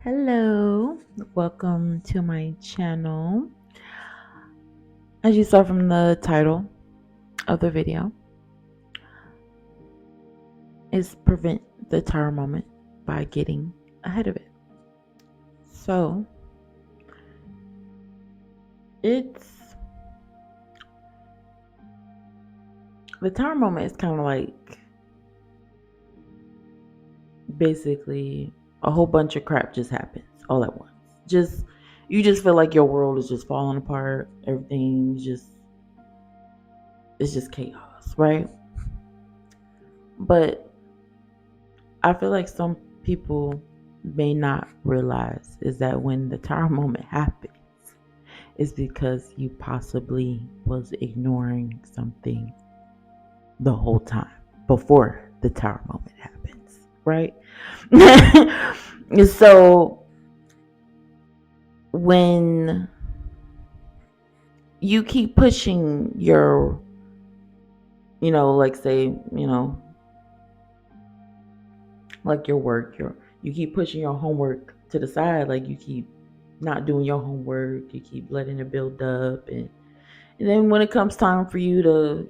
Hello, welcome to my channel. As you saw from the title of the video, is prevent the tower moment by getting ahead of it. So it's the tower moment is kind of like basically a whole bunch of crap just happens all at once. You just feel like your world is just falling apart. Everything's just it's just chaos, right? But I feel like some people may not realize is that when the tower moment happens, is because you possibly was ignoring something the whole time before the tower moment happens, right? So when you keep pushing your, like say, like your work, you keep pushing your homework to the side, like you keep not doing your homework, you keep letting it build up, and then when it comes time for you to,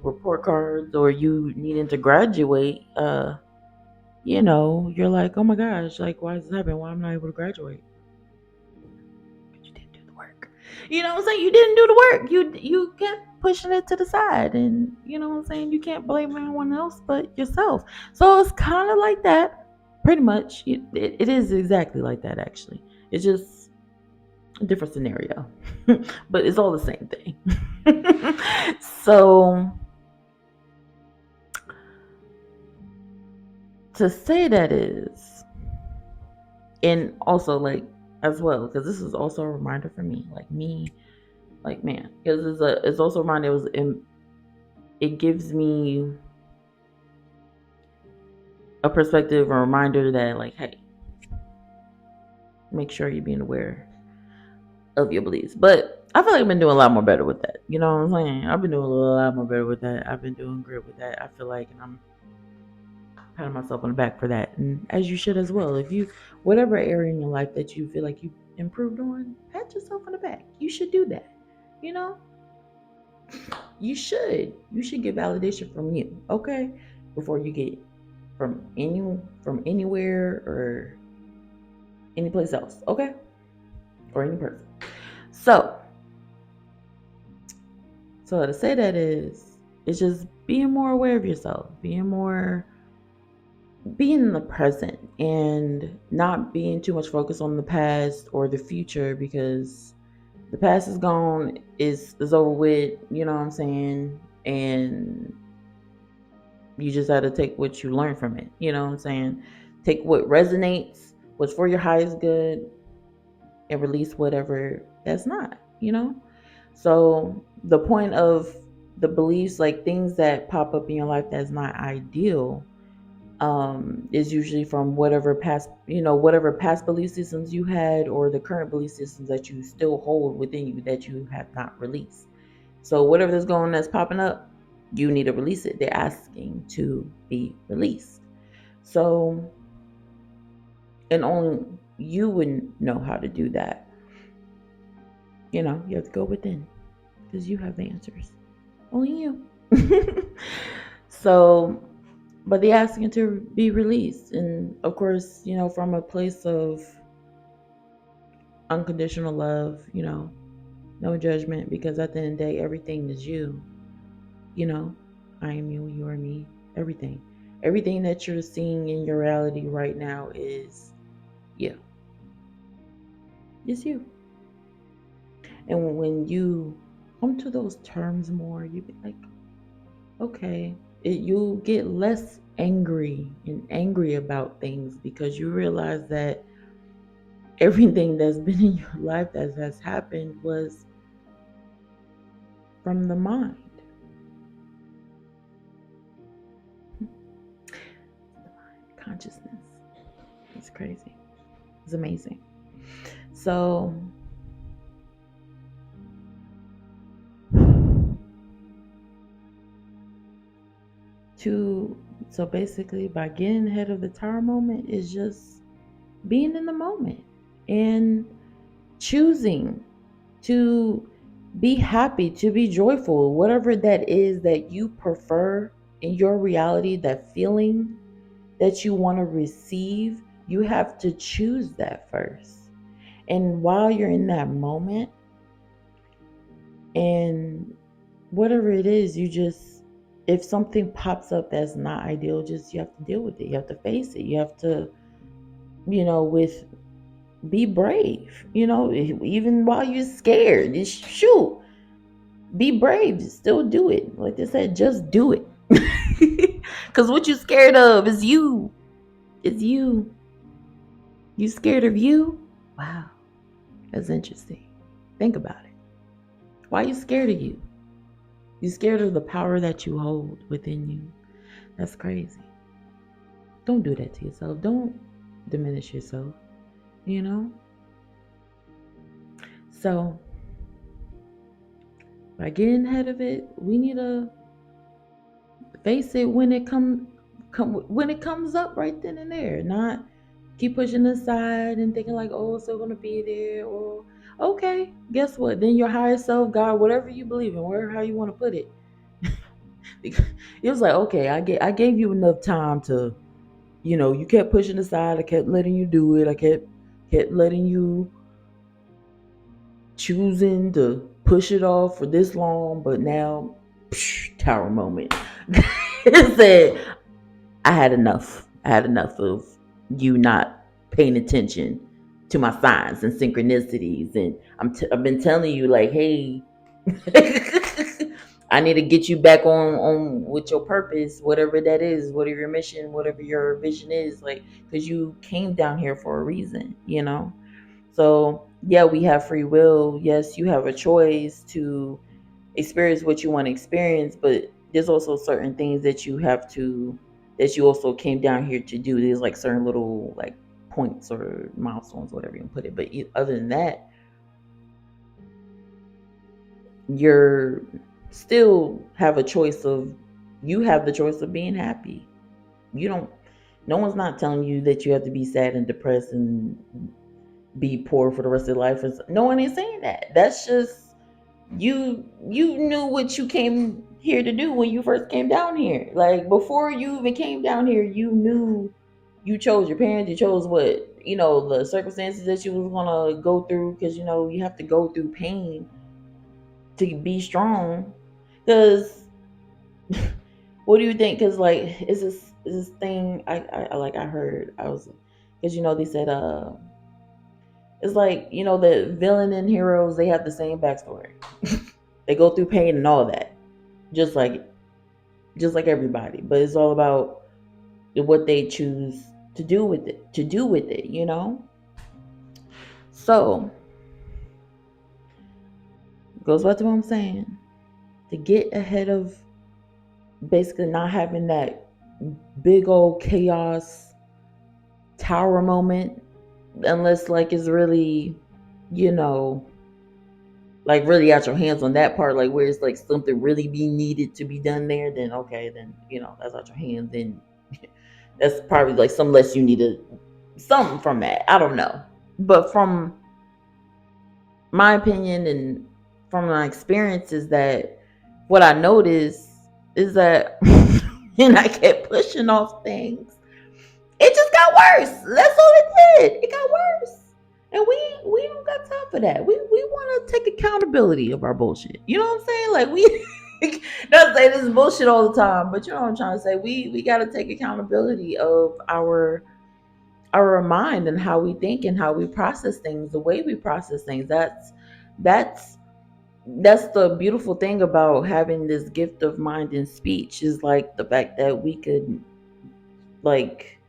report cards or you needing to graduate, you're like, oh my gosh, like why is this happening? Why am I not able to graduate? Because you didn't do the work. You know what I'm saying? You didn't do the work. You kept pushing it to the side, and you know what I'm saying? You can't blame anyone else but yourself. So it's kind of like that, pretty much. It is exactly like that, actually. It's just a different scenario, but it's all the same thing. So to say that is, and also like as well, because this is also a reminder for me, like man, because it's also a reminder. It gives me a perspective, a reminder that like, hey, make sure you're being aware of your beliefs. But I feel like I've been doing a lot more better with that. You know what I'm saying? I've been doing a lot more better with that. I've been doing great with that. I feel like, and I'm patting myself on the back for that, and as you should as well. If you, whatever area in your life that you feel like you improved on, pat yourself on the back. You should do that. You know, you should get validation from you, okay, before you get from anywhere or any place else, okay, or any person. So to say that is, it's just being more aware of yourself, being in the present, and not being too much focused on the past or the future, because the past is gone, is over with, you know what I'm saying? And you just have to take what you learn from it, you know what I'm saying? Take what resonates, what's for your highest good, and release whatever that's not, you know? So the point of the beliefs, like things that pop up in your life that's not ideal, is usually from whatever past belief systems you had, or the current belief systems that you still hold within you that you have not released. So whatever that's popping up, you need to release it. They're asking to be released. So, and only you would know how to do that. You have to go within, because you have the answers. Only you. So, but they asking to be released, and of course, from a place of unconditional love, no judgment, because at the end of the day, everything is you. You know, I am you, you are me, everything. Everything that you're seeing in your reality right now is you. It's you. And when you come to those terms more, you be like, okay, you get less angry about things, because you realize that everything that's been in your life that has happened was from the mind. Consciousness. It's crazy. It's amazing. So basically, by getting ahead of the tower moment is just being in the moment and choosing to be happy, to be joyful, whatever that is that you prefer in your reality, that feeling that you want to receive, you have to choose that first. And while you're in that moment, and whatever it is, you just, if something pops up that's not ideal, just you have to deal with it. You have to face it. You have to, with be brave, even while you're scared. Shoot, be brave, still do it. Like they said, just do it. Because what you scared of is you. It's you. You scared of you? Wow, that's interesting. Think about it. Why are you scared of you? You scared of the power that you hold within you. That's crazy. Don't do that to yourself. Don't diminish yourself, you know? So, by getting ahead of it, we need to face it when it when it comes up right then and there. Not keep pushing it aside and thinking like, oh, it's still gonna be there. Or okay, guess what? Then your higher self, God, whatever you believe in, wherever how you want to put it, it was like, okay, I gave you enough time to, you kept pushing aside. I kept letting you do it. I kept letting you choosing to push it off for this long, but now, tower moment. It said, I had enough. I had enough of you not paying attention to my signs and synchronicities, and I've been telling you like, hey, I need to get you back on with your purpose, whatever that is, whatever your mission, whatever your vision is, like, because you came down here for a reason. So yeah, we have free will. Yes, you have a choice to experience what you want to experience, but there's also certain things that you also came down here to do. There's like certain little like points or milestones, whatever you can put it. But other than that, you're still have a choice of you have the choice of being happy. You don't No one's not telling you that you have to be sad and depressed and be poor for the rest of your life. No one is saying that. That's just you knew what you came here to do when you first came down here. Like before you even came down here, you knew you chose your parents, you chose what, the circumstances that you was gonna go through, because you have to go through pain to be strong. Because what do you think? Because like is this thing I heard, I was, because they said it's like, the villain and heroes, they have the same backstory. They go through pain and all that, just like everybody. But it's all about what they choose to do with it. So goes back to what I'm saying. To get ahead of basically not having that big old chaos tower moment, unless like it's really, you know, like really out your hands on that part, like where it's like something really be needed to be done there, then okay, then that's out your hands. Then that's probably like some less you need to something from that. I don't know, but from my opinion and from my experiences, that what I noticed is that, and I kept pushing off things, it just got worse. That's all it did. It got worse. And we don't got time for that. We want to take accountability of our bullshit. You know what I'm saying? Like we not say this is bullshit all the time, but you know what I'm trying to say. We got to take accountability of our mind and how we think and how we process things, the way we process things. That's that's the beautiful thing about having this gift of mind and speech, is like the fact that we could like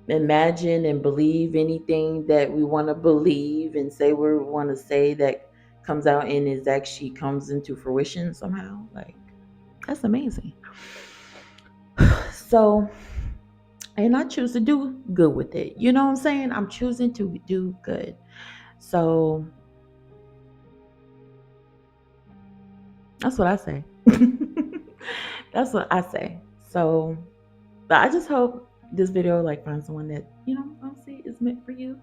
imagine and believe anything that we want to believe and say we want to say, that comes out and is actually comes into fruition somehow. Like that's amazing. So, and I choose to do good with it. You know what I'm saying? I'm choosing to do good. So that's what I say. That's what I say. So, but I just hope this video, like find someone that, obviously is meant for you,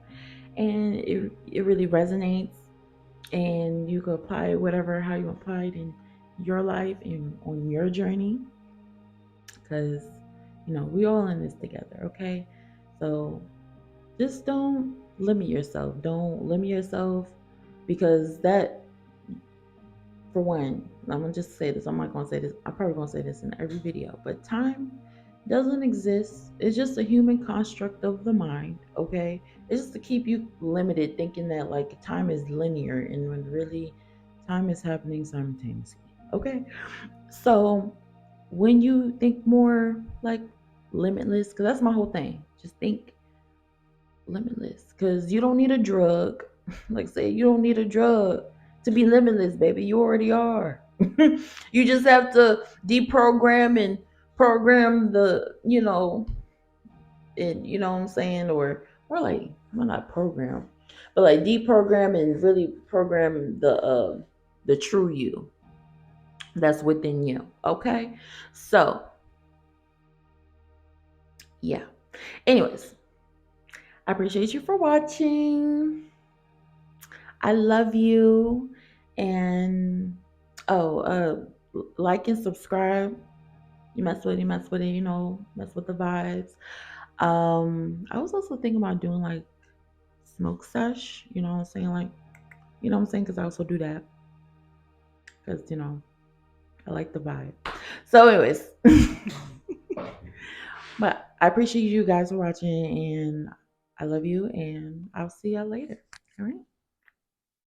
and it really resonates, and you can apply whatever, how you apply it in your life and on your journey, because we all in this together, okay? So just don't limit yourself, because that, for one, I'm gonna just say this, I'm not gonna say this, I'm probably gonna say this in every video, but time doesn't exist. It's just a human construct of the mind, okay? It's just to keep you limited, thinking that like time is linear, and when really time is happening simultaneously, okay? So when you think more like limitless, because that's my whole thing, just think limitless, because you don't need a drug. Like, say, you don't need a drug to be limitless, baby. You already are. You just have to deprogram and program the, and what I'm saying, or like, well, not program, but like deprogram and really program the true you that's within you. Okay, so yeah. Anyways, I appreciate you for watching. I love you. And oh, like and subscribe. You mess with it, mess with the vibes. I was also thinking about doing like smoke sesh, you know what I'm saying? Like, you know what I'm saying? Because I also do that. Because, I like the vibe. So, anyways, but I appreciate you guys for watching, and I love you, and I'll see y'all later. All right.